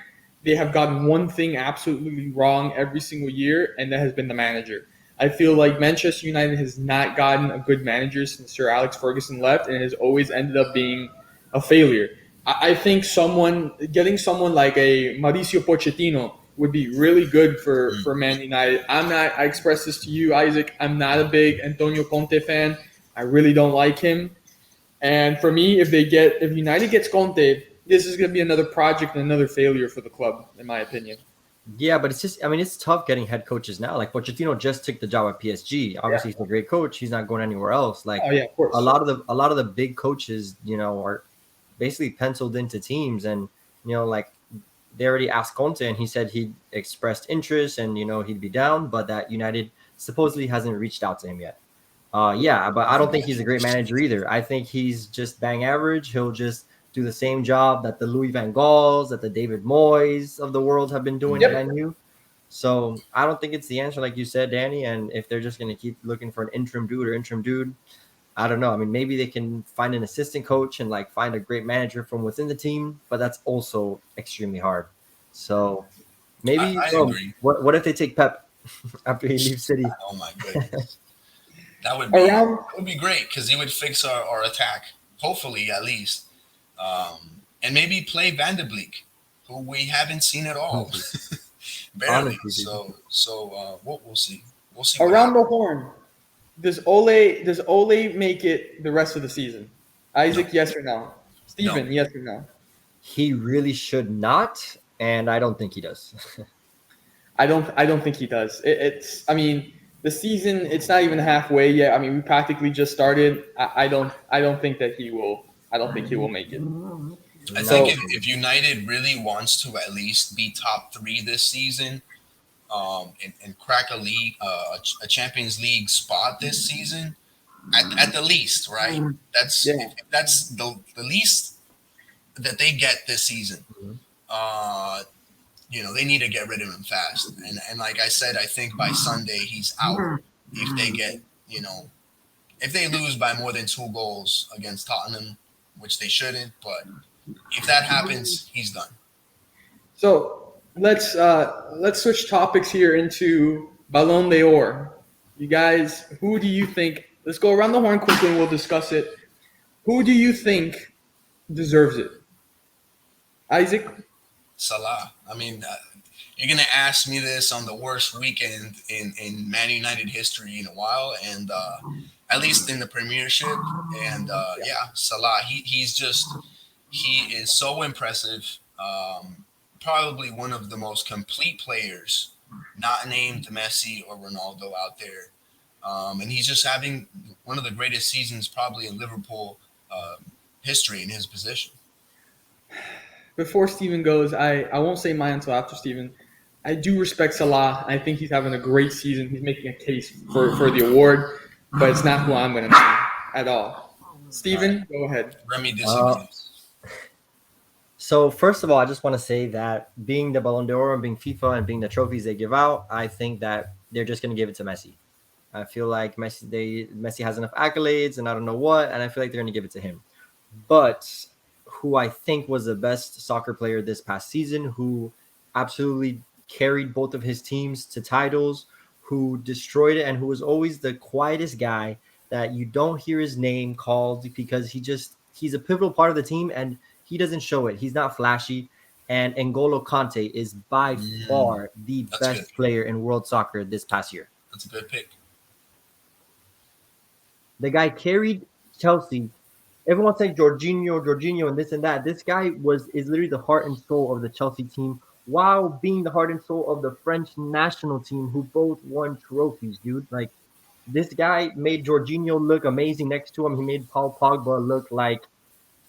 they have gotten one thing absolutely wrong every single year, and that has been the manager. I feel like Manchester United has not gotten a good manager since Sir Alex Ferguson left, and it has always ended up being a failure. I think getting someone like a Mauricio Pochettino would be really good for Man United. I expressed this to you, Isaac. I'm not a big Antonio Conte fan. I really don't like him. And for me, if United gets Conte, this is going to be another project and another failure for the club, in my opinion. Yeah, but it's just, I mean, it's tough getting head coaches now. Like Pochettino just took the job at PSG. Obviously, he's a great coach. He's not going anywhere else. Like Oh yeah, of course. a lot of the big coaches, basically penciled into teams, and like they already asked Conte, and he said he expressed interest, and he'd be down, but that United supposedly hasn't reached out to him yet. Yeah, but I don't think he's a great manager either. I think he's just bang average. He'll just do the same job that the Louis Van Gaals, that the David Moyes of the world have been doing at Yep. Man U. So I don't think it's the answer, like you said, Danny. And if they're just going to keep looking for an interim dude, I don't know. I mean, maybe they can find an assistant coach and like find a great manager from within the team, but that's also extremely hard. So maybe, I bro, agree. what if they take Pep after he leaves City? Oh my goodness. Around That would be great because he would fix our attack, hopefully at least, and maybe play Van de Beek, who we haven't seen at all, barely. Honestly, We'll see. We'll see. What around happens. the horn, does Ole make it the rest of the season? Isaac, No. yes or no? Steven, No. yes or no? he really should not, and I don't think he does. I don't think he does. I mean, the season, it's not even halfway yet. I mean, we practically just started. I don't think that he will. I don't think he will make it. I So- think if United really wants to at least be top three this season, and crack a league, a Champions League spot this season, at the least, right? That's Yeah. that's the least that they get this season. Mhm. They need to get rid of him fast. And like I said, I think by Sunday he's out. If they get, if they lose by more than 2 goals against Tottenham, which they shouldn't, but if that happens, he's done. So let's switch topics here into Ballon d'Or. You guys, who do you think? Let's go around the horn quickly and we'll discuss it. Who do you think deserves it? Isaac? Salah. I mean, you're gonna ask me this on the worst weekend in Man United history in a while, and at least in the Premiership. And Salah. He is so impressive. Probably one of the most complete players, not named Messi or Ronaldo out there. And he's just having one of the greatest seasons probably in Liverpool history in his position. Before Steven goes, I won't say mine until after Steven. I do respect Salah. I think he's having a great season. He's making a case for the award, but it's not who I'm going to name at all. Steven, go ahead. Remy disagrees. So first of all, I just want to say that being the Ballon d'Or and being FIFA and being the trophies they give out, I think that they're just going to give it to Messi. I feel like Messi has enough accolades and I don't know what, and I feel like they're going to give it to him. But who I think was the best soccer player this past season, who absolutely carried both of his teams to titles, who destroyed it, and who was always the quietest guy that you don't hear his name called because he's a pivotal part of the team and he doesn't show it. He's not flashy. And N'Golo Kante is by far the That's best good. player in world soccer this past year. That's a good pick. The guy carried Chelsea. Everyone saying Jorginho, and this and that. This guy is literally the heart and soul of the Chelsea team, while being the heart and soul of the French national team, who both won trophies, dude. Like, this guy made Jorginho look amazing next to him. He made Paul Pogba look like,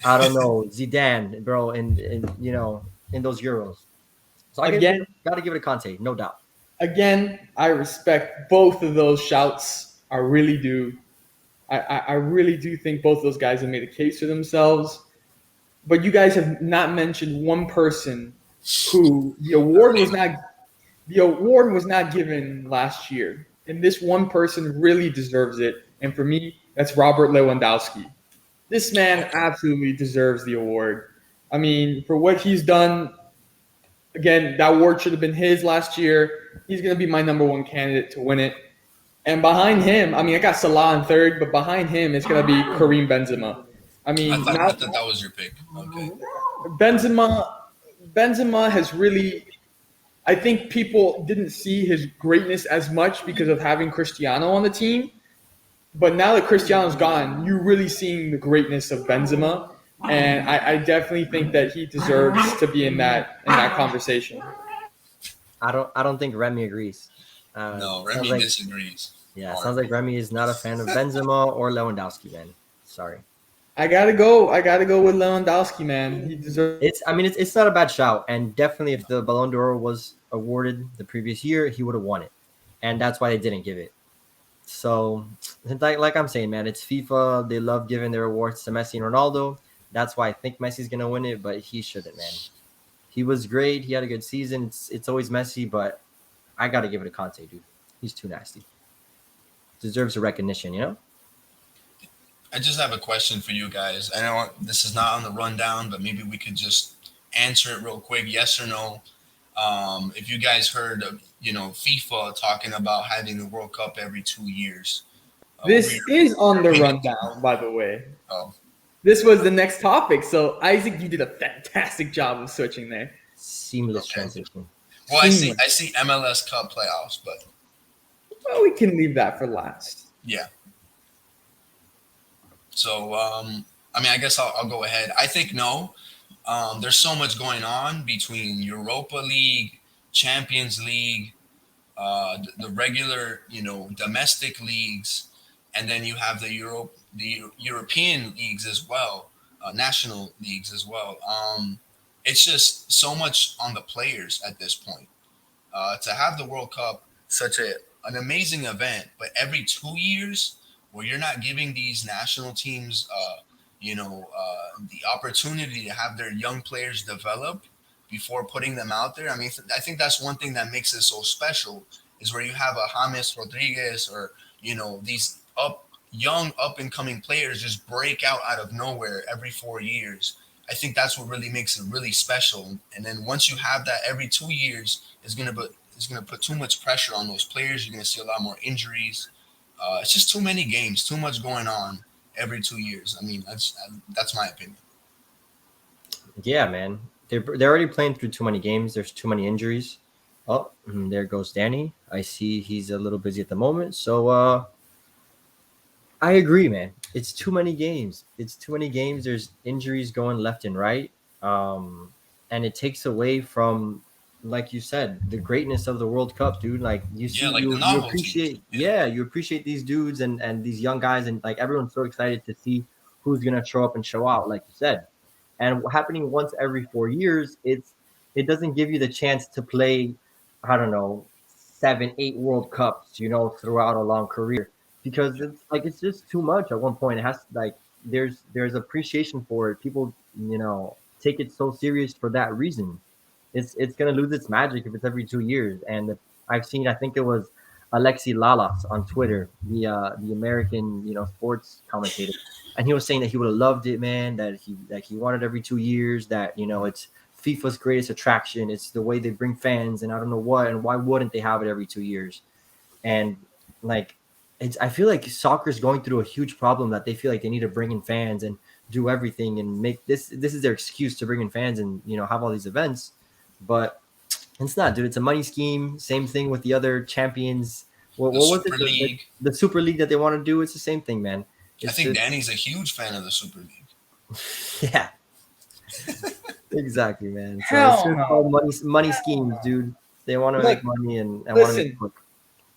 I don't know, Zidane, bro, in those Euros. So I Again- got to give it to Conte, no doubt. Again, I respect both of those shouts. I really do. I really do think both of those guys have made a case for themselves. But you guys have not mentioned one person who the award was not given last year. And this one person really deserves it. And for me, that's Robert Lewandowski. This man absolutely deserves the award. I mean, for what he's done, again, that award should have been his last year. He's going to be my number one candidate to win it. And behind him, I mean, I got Salah in third, but behind him, it's going to be Karim Benzema. I mean, I thought that was your pick. Okay. Benzema has really, I think people didn't see his greatness as much because of having Cristiano on the team. But now that Cristiano's gone, you're really seeing the greatness of Benzema. And I definitely think that he deserves to be in that conversation. I don't think Remy agrees. No, sounds Remy like- disagrees. Yeah, sounds like Remy is not a fan of Benzema or Lewandowski, man. Sorry. I gotta go. I gotta go with Lewandowski, man. He deserves. It's not a bad shout, and definitely if the Ballon d'Or was awarded the previous year, he would have won it, and that's why they didn't give it. So, like I'm saying, man, it's FIFA. They love giving their awards to Messi and Ronaldo. That's why I think Messi's gonna win it, but he shouldn't, man. He was great. He had a good season. It's always Messi, but I gotta give it to Conte, dude. He's too nasty. Deserves a recognition, you know. I just have a question for you guys. I know this is not on the rundown, but maybe we could just answer it real quick, yes or no. If you guys heard of, FIFA talking about having the World Cup every 2 years. What were This is on your the opinions on rundown, that? by the way. Oh, This was the next topic. So Isaac, you did a fantastic job of switching there. Seamless okay. transition. Well, Seamless. I see MLS Cup playoffs, but Well, we can leave that for last. yeah. So, I guess I'll go ahead. I think no. There's so much going on between Europa League, Champions League, the regular, domestic leagues, and then you have the European leagues as well, national leagues as well. It's just so much on the players at this point. To have the World Cup, such an amazing event, but every 2 years, where you're not giving these national teams, the opportunity to have their young players develop before putting them out there. I mean, I think that's one thing that makes it so special is where you have a James Rodriguez or these young up and coming players just break out of nowhere every 4 years. I think that's what really makes it really special. And then once you have that every 2 years, it's gonna put too much pressure on those players. You're gonna see a lot more injuries. It's just too many games, too much going on every 2 years. I mean, that's my opinion. Yeah, man. They're already playing through too many games. There's too many injuries. Oh, there goes Danny. I see he's a little busy at the moment. So I agree, man. It's too many games. It's too many games. There's injuries going left and right. And it takes away from, like you said, the greatness of the World Cup, dude. Like you Yeah, see, like the you novelty. appreciate, yeah, you appreciate these dudes and these young guys, and like everyone's so excited to see who's gonna show up and show out, like you said. And happening once every 4 years, it doesn't give you the chance to play, I don't know, 7, 8 World Cups, throughout a long career because it's just too much. At one point, it has like there's appreciation for it. People take it so serious for that reason. It's gonna lose its magic if it's every 2 years. And I think it was Alexi Lalas on Twitter, the American sports commentator, and he was saying that he would have loved it, man. That he wanted every 2 years. That it's FIFA's greatest attraction. It's the way they bring fans, and I don't know what, and why wouldn't they have it every 2 years? And like, I feel like soccer is going through a huge problem that they feel like they need to bring in fans and do everything and make this is their excuse to bring in fans and have all these events, but it's not, dude. It's a money scheme. Same thing with the other champions. What The was it? Super The, League. the Super League that they want to do. It's the same thing, man. I It's think just Danny's a huge fan of the Super League. yeah, exactly, man. So it's Hell just all no. money schemes, dude. They want to Look, make money and want to make it listen, quick.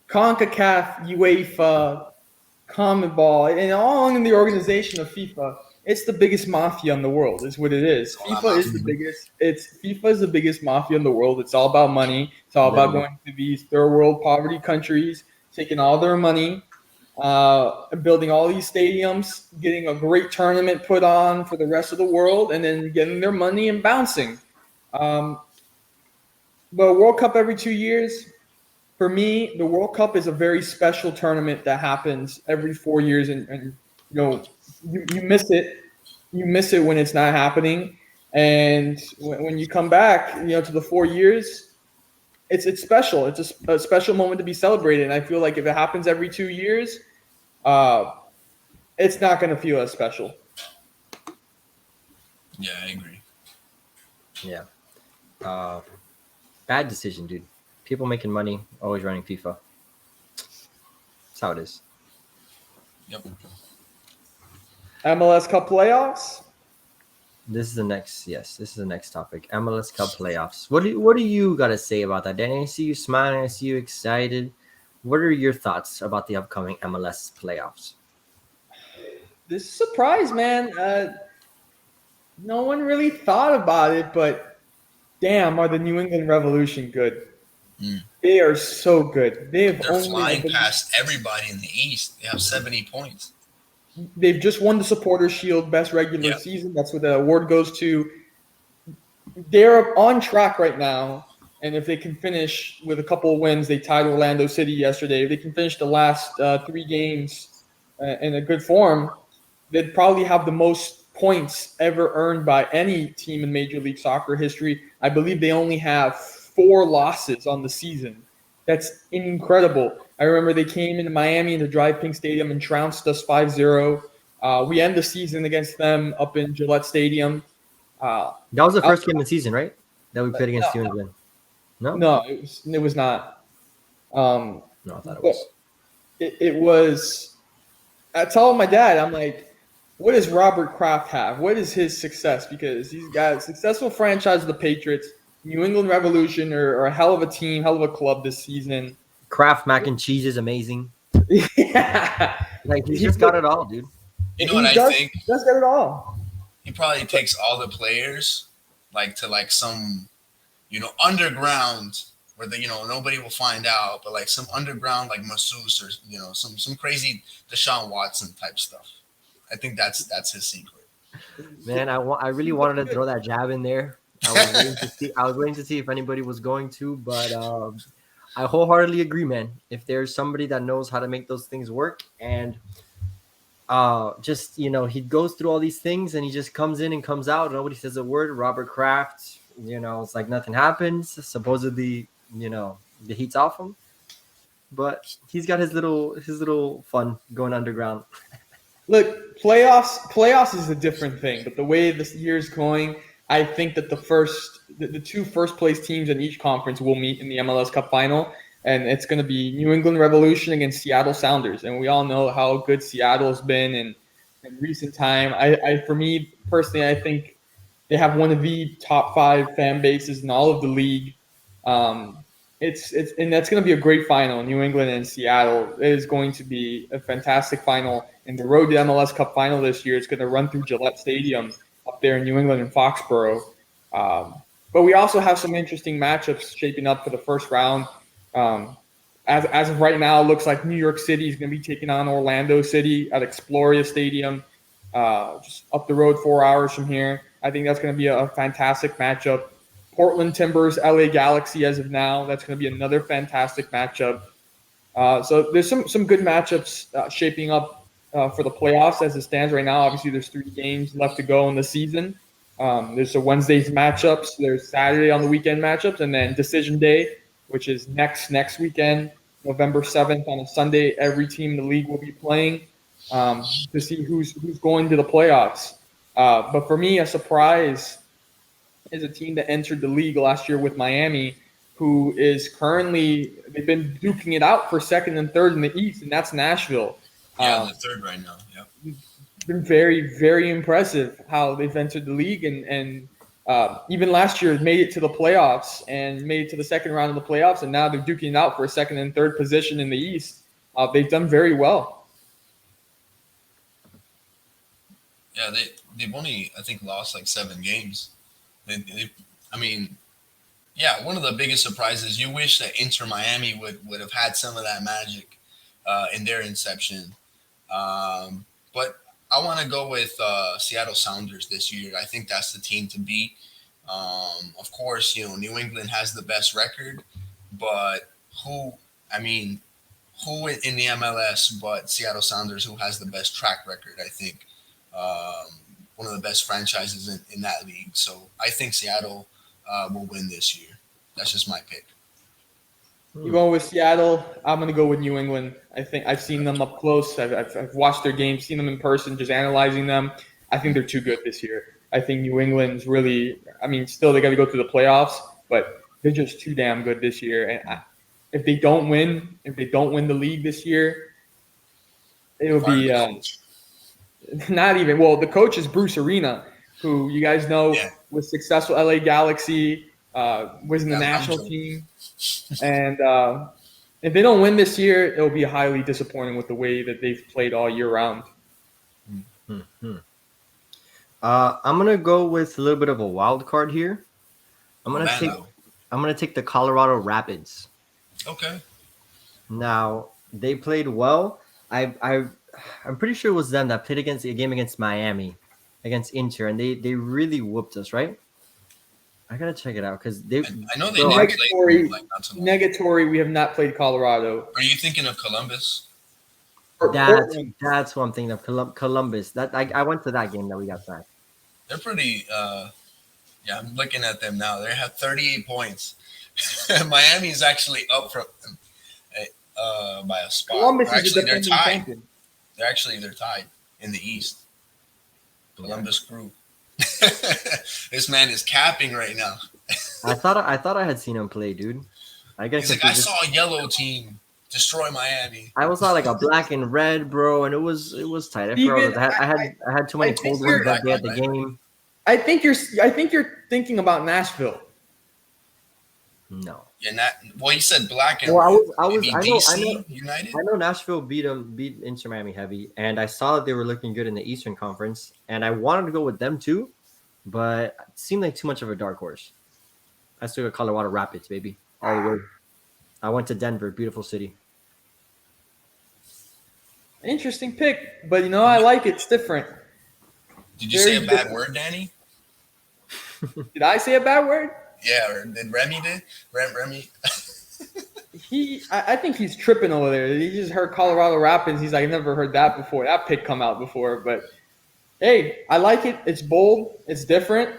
CONCACAF, UEFA, CONMEBOL, and all in the organization of FIFA, it's the biggest mafia in the world, is what it is. All that FIFA is the mafia. biggest. FIFA is the biggest mafia in the world. It's all about money. It's all about Literally. going to these third world poverty countries, taking all their money, building all these stadiums, getting a great tournament put on for the rest of the world, and then getting their money and bouncing. Um, but World Cup every 2 years, for me, the World Cup is a very special tournament that happens every 4 years, and you miss it. You miss it when it's not happening, and when you come back, to the 4 years, it's special. It's a special moment to be celebrated. And I feel like if it happens every 2 years, uh, it's not going to feel as special. Yeah, I agree. Yeah. Uh, Bad decision, dude. People making money, always running FIFA. That's how it is. Yep. MLS Cup playoffs. This is the next topic. MLS Cup playoffs. What do you got to say about that, Danny? I see you smiling. I see you excited. What are your thoughts about the upcoming MLS playoffs? this is a surprise, man. No one really thought about it, but damn, are the New England Revolution good? Mm. They are so good. They have They're only, I flying believe, past everybody in the East. They have 70 points. they've just won the Supporters Shield Best Regular Yeah. Season. That's what the award goes to. They're on track right now, and if they can finish with a couple of wins, they tied Orlando City yesterday. If they can finish the last 3 games in a good form, they'd probably have the most points ever earned by any team in Major League Soccer history. I believe they only have 4 losses on the season. That's incredible. I remember they came into Miami into Drive Pink Stadium and trounced us 5-0. We end the season against them up in Gillette Stadium. Uh, That was the I was first game of the season, right? That we played against New England. No, No, it was not. no, I thought it But was. it was. I told my dad, I'm like, what does Robert Kraft have? What is his success? Because he's got a successful franchise of the Patriots, New England Revolution, are a hell of a team, hell of a club this season. Kraft mac and cheese is amazing. Yeah, Like he's just got it all, dude. You know what he I does. think? He does get it all. He probably takes all the players like to like some, underground where nobody will find out, but like some underground like masseuse or some crazy Deshaun Watson type stuff. I think that's his secret. Man, I really wanted to throw that jab in there. I was waiting to see. I was waiting to see if anybody was going to, but I wholeheartedly agree, man. If there's somebody that knows how to make those things work, and just he goes through all these things, and he just comes in and comes out. Nobody says a word. Robert Kraft, it's like nothing happens. Supposedly, the heat's off him, but he's got his little fun going underground. Look, playoffs is a different thing, but the way this year's going, I think that the 2 first place teams in each conference will meet in the MLS Cup final, and it's going to be New England Revolution against Seattle Sounders, and we all know how good Seattle's been in recent time. For me personally, I think they have one of the top 5 fan bases in all of the league. Um, it's and that's going to be a great final. New England and Seattle. It is going to be a fantastic final. And the road to MLS Cup final this year is going to run through Gillette Stadium up there in New England and Foxborough. But we also have some interesting matchups shaping up for the first round. Um, as of right now, it looks like New York City is going to be taking on Orlando City at Exploria Stadium, just up the road 4 hours from here. I think that's going to be a fantastic matchup. Portland Timbers, LA Galaxy as of now. That's going to be another fantastic matchup. So there's some good matchups shaping up for the playoffs as it stands right now. Obviously, there's 3 games left to go in the season. There's the Wednesday's matchups. There's Saturday on the weekend matchups, and then decision day, which is next weekend, November 7th on a Sunday. Every team in the league will be playing to see who's going to the playoffs. But for me, a surprise is a team that entered the league last year with Miami, who is currently they've been duking it out for second and third in the East, and that's Nashville. Yeah, the third right now. Yeah. Been very, very impressive how they've entered the league, and even last year made it to the playoffs and made it to the second round of the playoffs, and now they're duking it out for a second and third position in the East. They've done very well. Yeah, they've only I think lost like 7 games. I mean, yeah, one of the biggest surprises. You wish that Inter Miami would have had some of that magic in their inception, but I want to go with Seattle Sounders this year. I think that's the team to beat. Of course, New England has the best record, but who? I mean, who in the MLS but Seattle Sounders, who has the best track record? I think one of the best franchises in that league. So I think Seattle will win this year. That's just my pick. You going with Seattle? I'm going to go with New England. I think I've seen them up close. I've watched their games, seen them in person, just analyzing them. I think they're too good this year. I think New England's really. I mean, still they got to go through the playoffs, but they're just too damn good this year. And if they don't win the league this year, it'll be not even. Well, the coach is Bruce Arena, who you guys know was successful LA Galaxy, was in the national team. And if they don't win this year, it'll be highly disappointing with the way that they've played all year round. Hmm. I'm gonna go with a little bit of a wild card here. I'm gonna take Orlando. I'm gonna take the Colorado Rapids. Okay. Now they played well. I'm pretty sure it was them that played against a game against Miami, against Inter, and they really whooped us, right? I gotta check it out because I know they bro, did play them Negatory, like not too long. negatory. We have not played Colorado Are you thinking of Columbus? or that's Portland. that's what I'm thinking of. Columbus. That I went to that game that we got sacked. They're pretty. Yeah, I'm looking at them now. They have 38 points. Miami is actually up from by a spot. Columbus is the Actually, they're defending tied. champion. They're tied in the East. Columbus Crew. This man is capping right now. I thought I had seen him play, dude. I guess He's like, I saw a yellow team destroy Miami. I was like a black and red, bro, and it was tight. I forgot Steven, I had too many I think cold you're- ones that day at the game. I think you're thinking about Nashville. No. Yeah, well, he said black and Well, red. I was Maybe I know DC United. I know Nashville beat Inter Miami heavy, and I saw that they were looking good in the Eastern Conference, and I wanted to go with them too, but it seemed like too much of a dark horse. I still got Colorado Rapids, baby, all the way. I went to Denver, beautiful city. Interesting pick, but I like it. It's different. Did you say a Very bad different. word, Danny? Did I say a bad word? Yeah, or did Remy did? Remy. I think he's tripping over there. He just heard Colorado Rapids. He's like, I've never heard that before. That pick come out before, but hey, I like it. It's bold. It's different.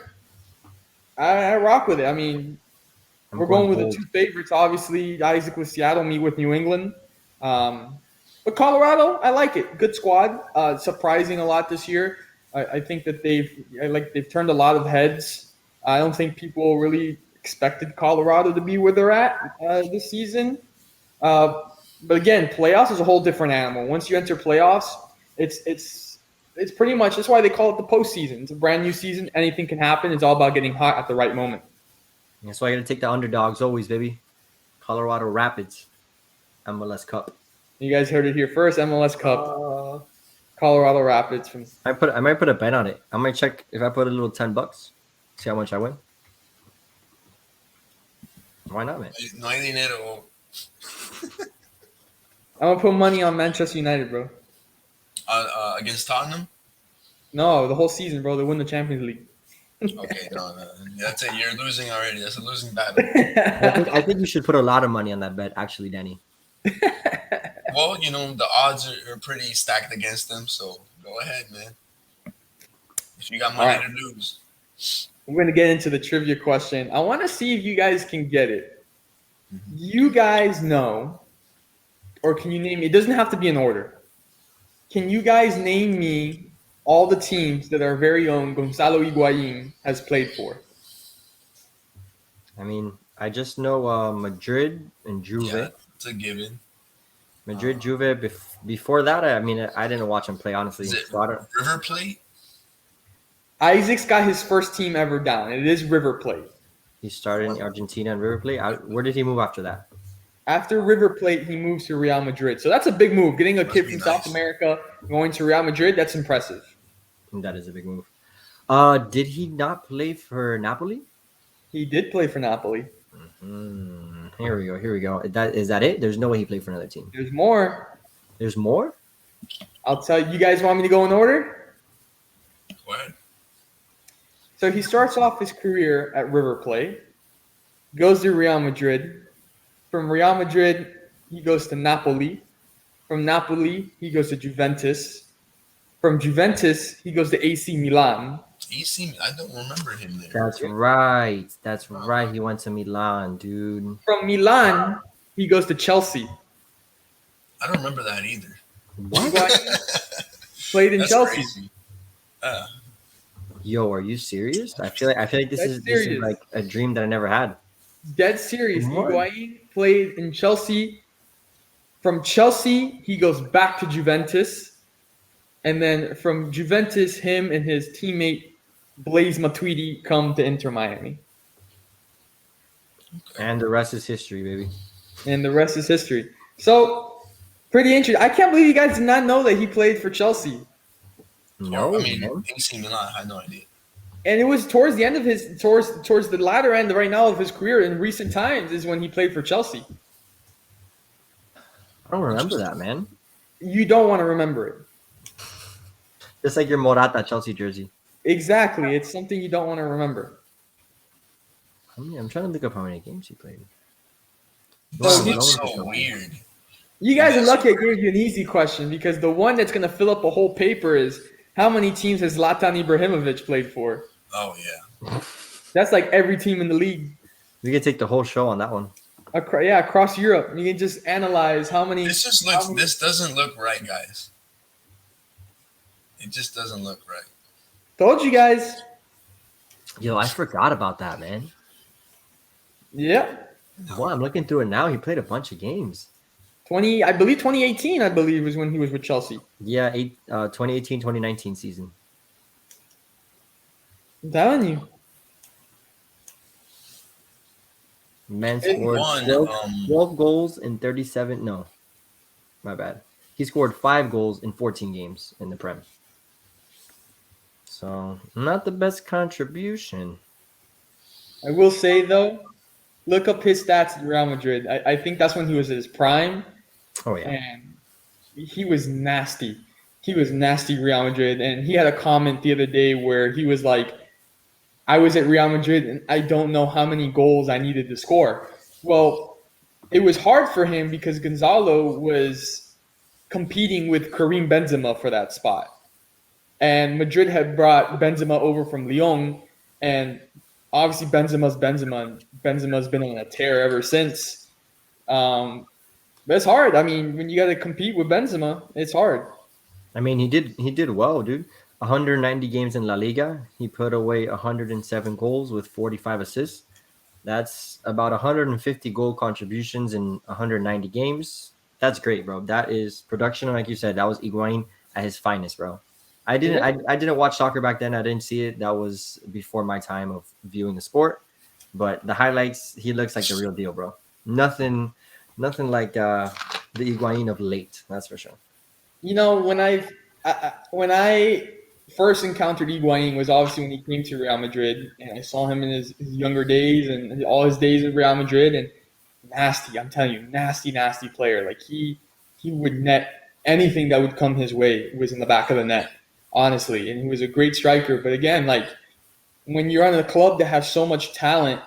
I rock with it. I mean, I'm we're going with bold. the two favorites. Obviously, Isaac with Seattle, me with New England. But Colorado, I like it. Good squad. Surprising a lot this year. I think that they've turned a lot of heads. I don't think people really expected Colorado to be where they're at this season. But again, playoffs is a whole different animal. Once you enter playoffs, it's pretty much that's why they call it the postseason. It's a brand new season. Anything can happen. It's all about getting hot at the right moment. That's why I got to take the underdogs always, baby. Colorado Rapids, MLS Cup. You guys heard it here first. MLS Cup, Colorado Rapids. I might put a bet on it. I might check if I put a little $10. See how much I win. Why not, man? No hay dinero. I'm gonna put money on Manchester United, bro. Against Tottenham. No, the whole season, bro. They win the Champions League. Okay, no, that's it. You're losing already. That's a losing battle. I think you should put a lot of money on that bet, actually, Danny. Well, the odds are pretty stacked against them. So go ahead, man. If you got money All right. to lose. We're gonna get into the trivia question. I want to see if you guys can get it. You guys know, or can you name me? It doesn't have to be in order. Can you guys name me all the teams that our very own Gonzalo Higuain has played for? I mean, I just know Madrid and Juve. Yeah, it's a given. Madrid, Juve. Before that, I didn't watch him play, honestly. Is it So I don't- River Plate? Isaac's got his first team ever down. It is River Plate. He started in Argentina and River Plate. Where did he move after that? After River Plate, he moves to Real Madrid. So that's a big move. Getting a Must kid be from nice. South America going to Real Madrid, that's impressive. That is a big move. Did he not play for Napoli? He did play for Napoli. Here we go. Is that it? There's no way he played for another team. There's more. There's more? I'll tell you. You guys want me to go in order? Go ahead. So he starts off his career at River Plate, goes to Real Madrid. From Real Madrid, he goes to Napoli. From Napoli, he goes to Juventus. From Juventus, he goes to AC Milan. I don't remember him there. That's right. That's right. He went to Milan, dude. From Milan, he goes to Chelsea. I don't remember that either. What? Played in That's Chelsea. crazy. Yo, are you serious? I feel like this That's is serious. like a dream that I never had. Dead serious. What? Higuain played in Chelsea. From Chelsea, he goes back to Juventus. And then from Juventus, him and his teammate Blaise Matuidi come to Inter Miami. And the rest is history, baby. And the rest is history. So, pretty interesting. I can't believe you guys did not know that he played for Chelsea. No, I mean, man. AC Milan. I had no idea. And it was towards the end of his towards the latter end right now of his career in recent times is when he played for Chelsea. I don't remember that, man. You don't want to remember it. Just like your Morata Chelsea jersey. Exactly. It's something you don't want to remember. I'm trying to look up how many games he played. So This he- looks no, so weird. You guys are Yes. lucky I gave you an easy question because the one that's going to fill up a whole paper is how many teams has Zlatan Ibrahimovic played for? Oh yeah. That's like every team in the league. We could take the whole show on that one. Across Europe. You can just analyze how many. This just looks. This doesn't look right, guys. It just doesn't look right. Told you guys. Yo, I forgot about that, man. Yeah. Boy, I'm looking through it now. He played a bunch of games. 2018, I believe, was when he was with Chelsea. Yeah, 2018, 2019 season. I'm telling you. Man It scored won, 12 goals in 37. No, my bad. He scored 5 goals in 14 games in the Prem. So, not the best contribution. I will say, though, look up his stats at Real Madrid. I think that's when he was at his prime, Oh, yeah. and he was nasty. He was nasty Real Madrid, and he had a comment the other day where he was like, I was at Real Madrid, and I don't know how many goals I needed to score. Well, it was hard for him because Gonzalo was competing with Karim Benzema for that spot. And Madrid had brought Benzema over from Lyon, and obviously Benzema's Benzema, and Benzema's been on a tear ever since. But it's hard. I mean, when you got to compete with Benzema, it's hard. I mean, he did well, dude. 190 games in La Liga. He put away 107 goals with 45 assists. That's about 150 goal contributions in 190 games. That's great, bro. That is production, like you said. That was Higuain at his finest, bro. I didn't watch soccer back then. I didn't see it. That was before my time of viewing the sport. But the highlights, he looks like the real deal, bro. Nothing like the Higuain of late. That's for sure. You know, when I first encountered Higuain was obviously when he came to Real Madrid, and I saw him in his younger days and all his days at Real Madrid, and nasty. I'm telling you, nasty player. Like he would net anything that would come his way was in the back of the net, honestly. And he was a great striker. But again, like when you're on a club that has so much talent,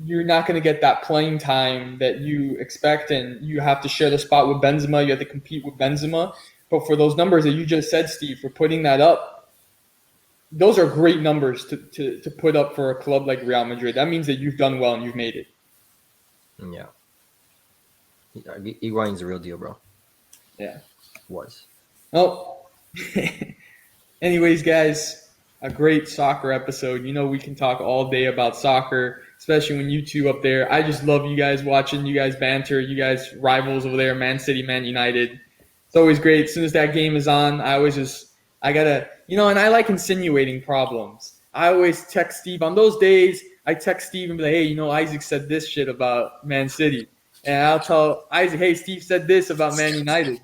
you're not going to get that playing time that you expect, and you have to share the spot with Benzema. You have to compete with Benzema. But for those numbers that you just said, Steve, for putting that up, those are great numbers to put up for a club like Real Madrid. That means that you've done well and you've made it. Yeah. Higuain's the real deal, bro. Yeah. Was. Oh. Anyways, guys, a great soccer episode. You know, we can talk all day about soccer, especially when you two up there. I just love you guys watching, you guys banter, you guys rivals over there, Man City, Man United. It's always great. As soon as that game is on, I gotta, and I like insinuating problems. I always text Steve on those days. I text Steve and be like, hey, Isaac said this shit about Man City. And I'll tell Isaac, hey, Steve said this about Man United.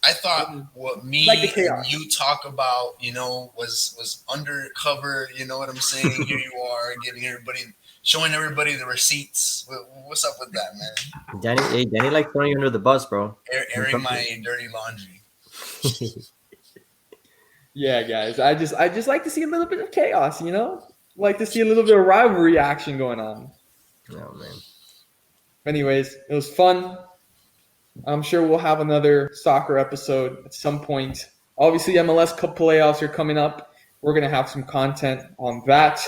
I thought what me Like the and chaos. you talk about, was undercover. You know what I'm saying? Here you are showing everybody the receipts. What's up with that, man? Danny likes throwing you under the bus, bro. Airing my dirty laundry. Yeah, guys. I just like to see a little bit of chaos, Like to see a little bit of rivalry action going on. Oh, man. Anyways, it was fun. I'm sure we'll have another soccer episode at some point. Obviously, MLS Cup playoffs are coming up. We're going to have some content on that.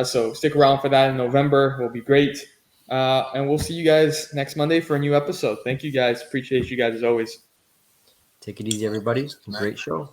So stick around for that in November. It'll be great. And we'll see you guys next Monday for a new episode. Thank you, guys. Appreciate you guys as always. Take it easy, everybody. Great show.